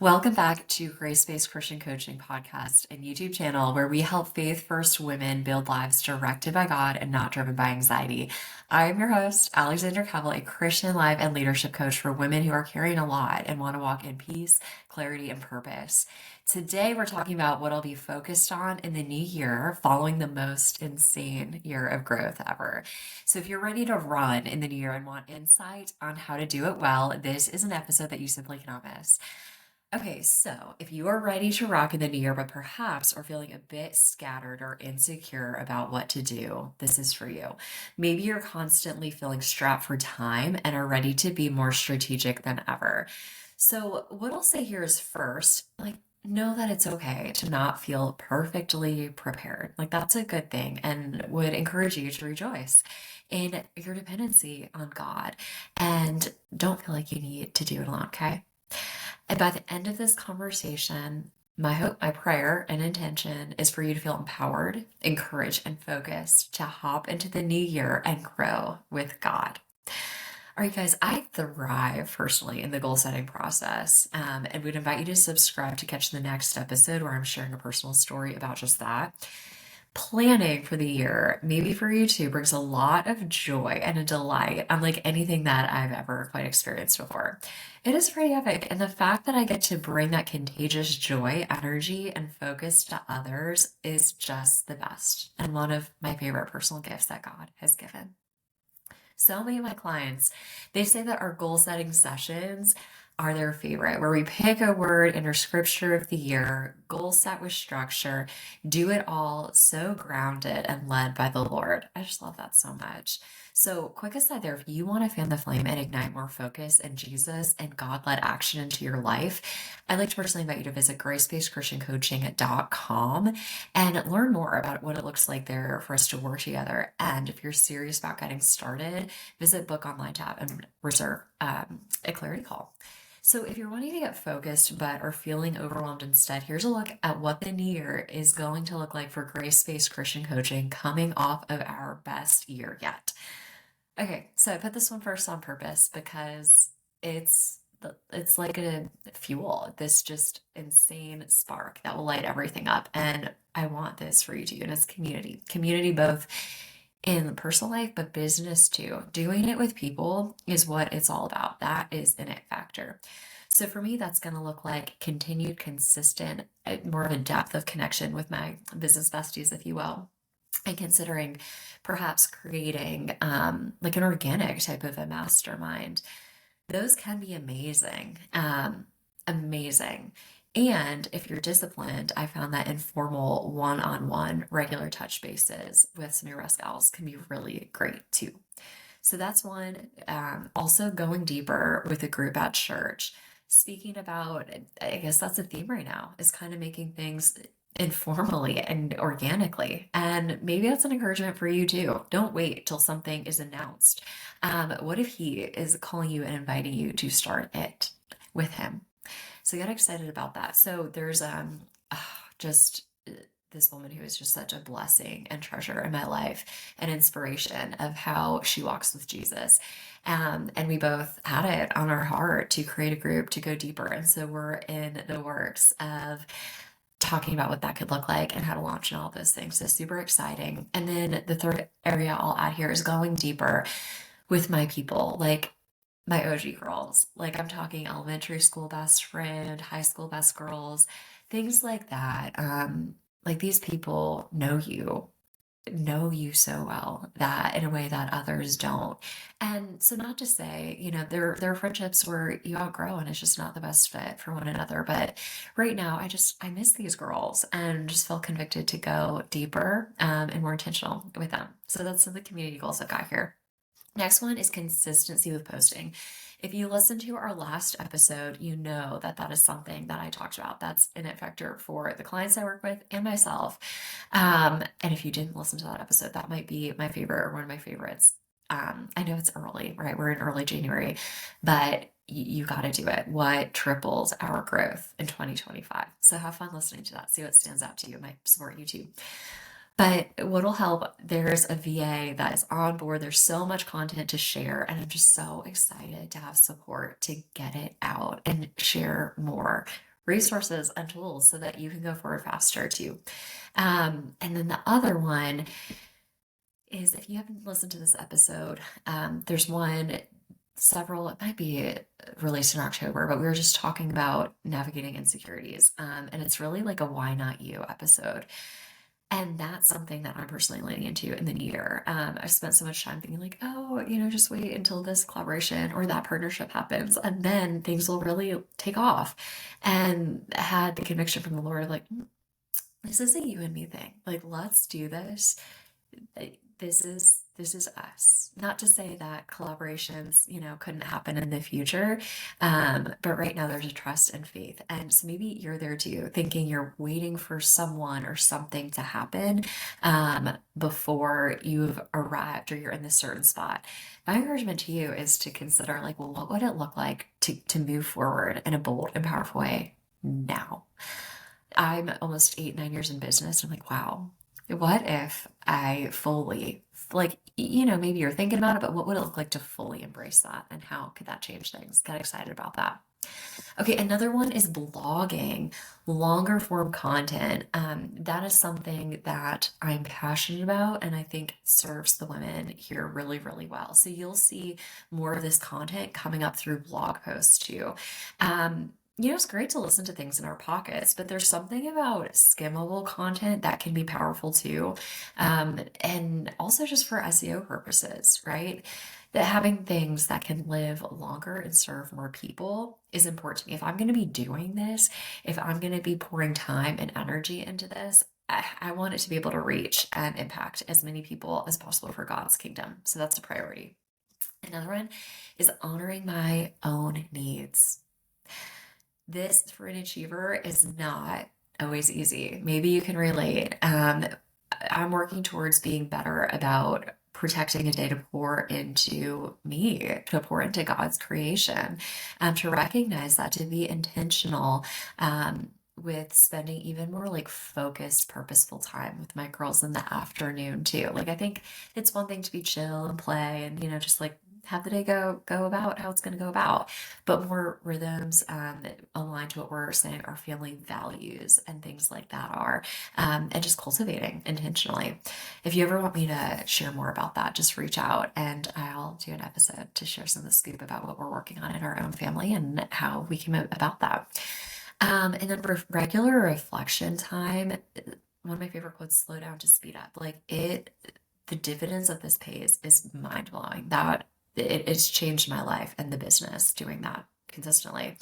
Welcome back to Grace-Based Christian Coaching Podcast and YouTube channel where we help faith-first women build lives directed by God and not driven by anxiety. I am your host, Alexandra Cavill, a Christian life and leadership coach for women who are carrying a lot and want to walk in peace, clarity, and purpose. Today, we're talking about what I'll be focused on in the new year following the most insane year of growth ever. So if you're ready to run in the new year and want insight on how to do it well, this is an episode that you simply cannot miss. Okay, so if you are ready to rock in the new year, but perhaps are feeling a bit scattered or insecure about what to do, this is for you. Maybe you're constantly feeling strapped for time and are ready to be more strategic than ever. So, what I'll say here is first, know that it's okay to not feel perfectly prepared. That's a good thing and would encourage you to rejoice in your dependency on God and don't feel like you need to do it alone, okay? And by the end of this conversation, my hope, my prayer, and intention is for you to feel empowered, encouraged, and focused to hop into the new year and grow with God. All right, guys, I thrive personally in the goal setting process, and would invite you to subscribe to catch the next episode where I'm sharing a personal story about just that. Planning for the year, maybe for you too, brings a lot of joy and a delight, unlike anything that I've ever quite experienced before. It is pretty epic, and the fact that I get to bring that contagious joy, energy, and focus to others is just the best, and one of my favorite personal gifts that God has given. So many of my clients, they say that our goal setting sessions are their favorite, where we pick a word in our scripture of the year, goal set with structure, do it all so grounded and led by the Lord. I just love that so much. So, quick aside there, if you want to fan the flame and ignite more focus in Jesus and God-led action into your life, I'd like to personally invite you to visit gracebasedchristiancoaching.com and learn more about what it looks like there for us to work together. And if you're serious about getting started, visit Book Online tab and reserve a clarity call. So if you're wanting to get focused but are feeling overwhelmed instead, here's a look at what the new year is going to look like for Grace-Based Christian Coaching coming off of our best year yet. Okay, so I put this one first on purpose because it's like a fuel, this just insane spark that will light everything up. And I want this for you too, and it's community both in personal life, but business too. Doing it with people is what it's all about. That is an it factor. So for me, that's going to look like continued, consistent, more of a depth of connection with my business besties, if you will. And considering perhaps creating like an organic type of a mastermind. Those can be amazing. Amazing. And if you're disciplined, I found that informal one-on-one regular touch bases with some of your rest gals can be really great too. So that's one. Also going deeper with a group at church. Speaking about, I guess that's a theme right now, is kind of making things informally and organically. And maybe that's an encouragement for you too. Don't wait till something is announced. What if he is calling you and inviting you to start it with him? So get excited about that. So there's just this woman who is just such a blessing and treasure in my life, an inspiration of how she walks with Jesus. And we both had it on our heart to create a group to go deeper. And so we're in the works of talking about what that could look like and how to launch and all those things. So super exciting. And then the third area I'll add here is going deeper with my people, like my OG girls. Like I'm talking elementary school best friend, high school best girls, things like that. Like these people know you so well that in a way that others don't. And so not to say, there are friendships where you outgrow and it's just not the best fit for one another. But right now I miss these girls and just feel convicted to go deeper and more intentional with them. So that's some of the community goals I've got here. Next one is consistency with posting. If you listened to our last episode, you know that that is something that I talked about. That's an it factor for the clients I work with and myself. And if you didn't listen to that episode, that might be my favorite or one of my favorites. I know it's early, right? We're in early January, but you got to do it. What triples our growth in 2025? So have fun listening to that. See what stands out to you. It might support you too. But what'll help, there's a VA that is on board. There's so much content to share, and I'm just so excited to have support to get it out and share more resources and tools so that you can go forward faster too. And then the other one is, if you haven't listened to this episode, there's one, several, it might be released in October, but we were just talking about navigating insecurities. And it's really like a why not you episode. And that's something that I'm personally leaning into in the new year. I've spent so much time thinking like, oh, just wait until this collaboration or that partnership happens, and then things will really take off. And had the conviction from the Lord, like, this is a you and me thing. Like, let's do this. This is us. Not to say that collaborations, couldn't happen in the future, but right now there's a trust and faith. And so maybe you're there too, thinking you're waiting for someone or something to happen before you've arrived or you're in this certain spot. My encouragement to you is to consider, like, well, what would it look like to move forward in a bold and powerful way now? I'm almost 8, 9 years in business. I'm like, wow, what if I fully, like, maybe you're thinking about it, but what would it look like to fully embrace that? And how could that change things? Get excited about that. Okay, another one is blogging, longer form content. That is something that I'm passionate about and I think serves the women here really, really well. So you'll see more of this content coming up through blog posts too. It's great to listen to things in our pockets, but there's something about skimmable content that can be powerful too. And also just for SEO purposes, right? That having things that can live longer and serve more people is important to me. If I'm going to be doing this, if I'm going to be pouring time and energy into this, I want it to be able to reach and impact as many people as possible for God's kingdom. So that's a priority. Another one is honoring my own needs. This for an achiever is not always easy. Maybe you can relate. I'm working towards being better about protecting a day to pour into me, to pour into God's creation, to recognize that, to be intentional, with spending even more like focused, purposeful time with my girls in the afternoon too. Like, I think it's one thing to be chill and play and, just like have the day go about how it's going to go about, but more rhythms aligned to what we're saying our family values and things like that are, and just cultivating intentionally. If you ever want me to share more about that, just reach out and I'll do an episode to share some of the scoop about what we're working on in our own family and how we came about that. And then regular reflection time. One of my favorite quotes, slow down to speed up. Like, the dividends of this pays is mind blowing. That it's changed my life and the business doing that consistently.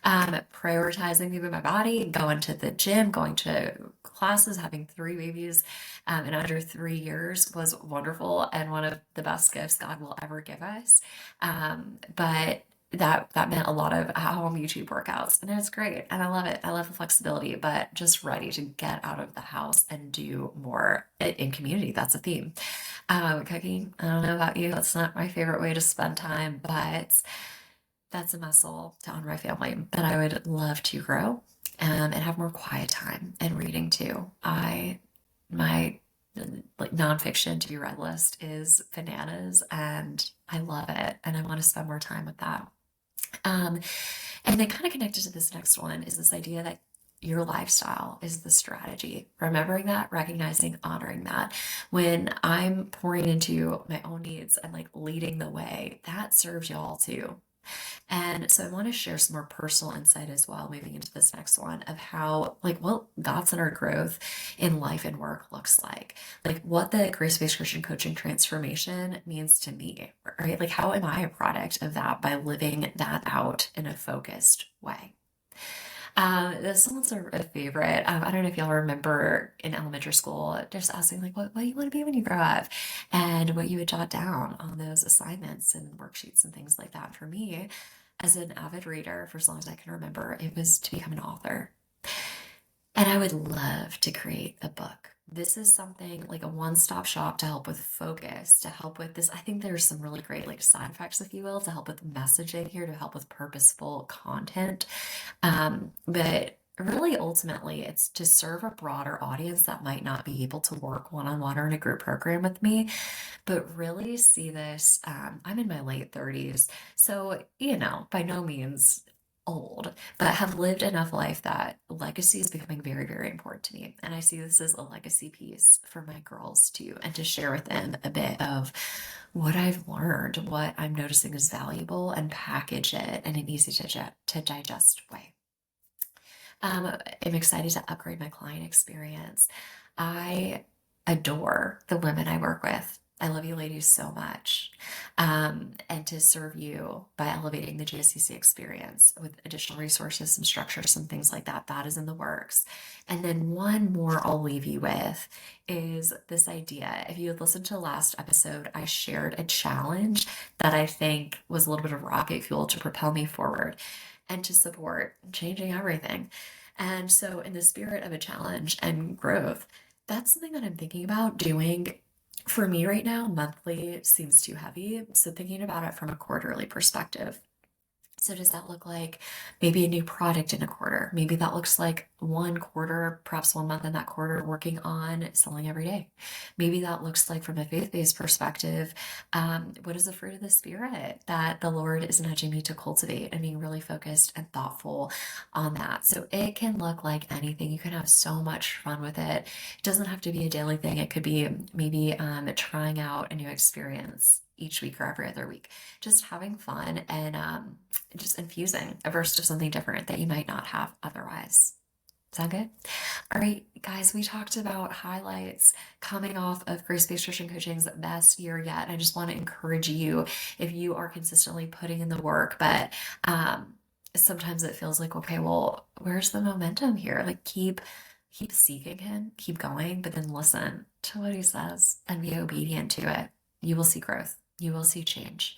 Prioritizing moving my body, going to the gym, going to classes, having 3 babies in under 3 years was wonderful and one of the best gifts God will ever give us. But that meant a lot of home YouTube workouts, and it's great and I love it. I love the flexibility, but just ready to get out of the house and do more in community. That's a theme. Cooking, I don't know about you, that's not my favorite way to spend time, but that's a muscle to honor my family that I would love to grow, and have more quiet time and reading too. My like nonfiction to be read list is bananas and I love it and I want to spend more time with that. Um, and then kind of connected to this next one is this idea that your lifestyle is the strategy. Remembering that, recognizing, honoring that. When I'm pouring into my own needs and like leading the way, that serves y'all too. And so I want to share some more personal insight as well, moving into this next one, of how, like, what God-centered growth in life and work looks like what the grace-based Christian coaching transformation means to me, right? Like, how am I a product of that by living that out in a focused way? This one's a favorite. I don't know if y'all remember in elementary school, just asking like, what do you want to be when you grow up? And what you would jot down on those assignments and worksheets and things like that. For me, as an avid reader, for as long as I can remember, it was to become an author. And I would love to create a book. This is something like a one-stop shop to help with focus, to help with this. I think there's some really great like side effects, if you will, to help with messaging here, to help with purposeful content. But really, ultimately, it's to serve a broader audience that might not be able to work one-on-one or in a group program with me, but really see this. I'm in my late 30s, so, by no means old, but have lived enough life that legacy is becoming very, very important to me. And I see this as a legacy piece for my girls too, and to share with them a bit of what I've learned, what I'm noticing is valuable, and package it in an easy to digest way. I'm excited to upgrade my client experience. I adore the women I work with. I love you ladies so much. And to serve you by elevating the GSCC experience with additional resources, some structure, some things like that, that is in the works. And then one more I'll leave you with is this idea. If you had listened to the last episode, I shared a challenge that I think was a little bit of rocket fuel to propel me forward and to support changing everything. And so, in the spirit of a challenge and growth, that's something that I'm thinking about doing. For me right now, monthly seems too heavy. So, thinking about it from a quarterly perspective. So does that look like maybe a new product in a quarter? Maybe that looks like one quarter, perhaps one month in that quarter, working on selling every day. Maybe that looks like from a faith-based perspective, what is the fruit of the spirit that the Lord is nudging me to cultivate and being really focused and thoughtful on that. So it can look like anything. You can have so much fun with it. It doesn't have to be a daily thing. It could be maybe trying out a new experience each week or every other week, just having fun and just infusing a burst of something different that you might not have otherwise. Sound good? All right, guys, we talked about highlights coming off of Grace-Based Christian Coaching's best year yet. I just want to encourage you, if you are consistently putting in the work, but sometimes it feels like, okay, well, where's the momentum here? Like keep seeking him, keep going, but then listen to what he says and be obedient to it. You will see growth. You will see change.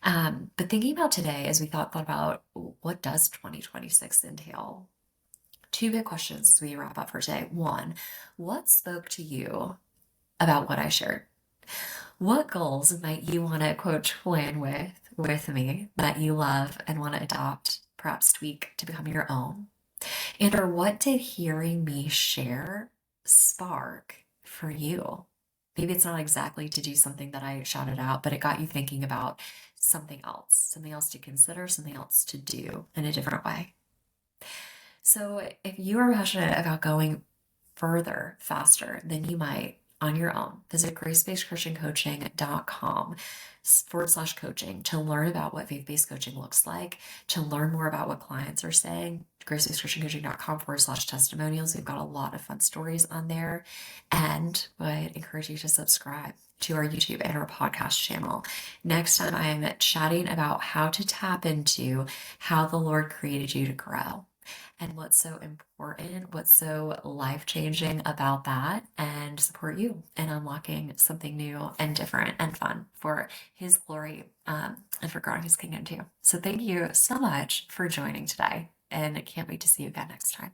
But thinking about today, as we thought about what does 2026 entail? Two big questions as we wrap up for today. One, what spoke to you about what I shared? What goals might you want to quote twin with me that you love and want to adopt, perhaps tweak to become your own? And or what did hearing me share spark for you? Maybe it's not exactly to do something that I shouted out, but it got you thinking about something else to consider, something else to do in a different way. So if you are passionate about going further, faster than you might on your own, visit gracebasedchristiancoaching.com/coaching to learn about what faith-based coaching looks like, to learn more about what clients are saying. gracebasedchristiancoaching.com/testimonials. We've got a lot of fun stories on there, and would encourage you to subscribe to our YouTube and our podcast channel. Next time, I am chatting about how to tap into how the Lord created you to grow. And what's so important, what's so life-changing about that, and support you in unlocking something new and different and fun for his glory, and for growing his kingdom too. So thank you so much for joining today, and I can't wait to see you again next time.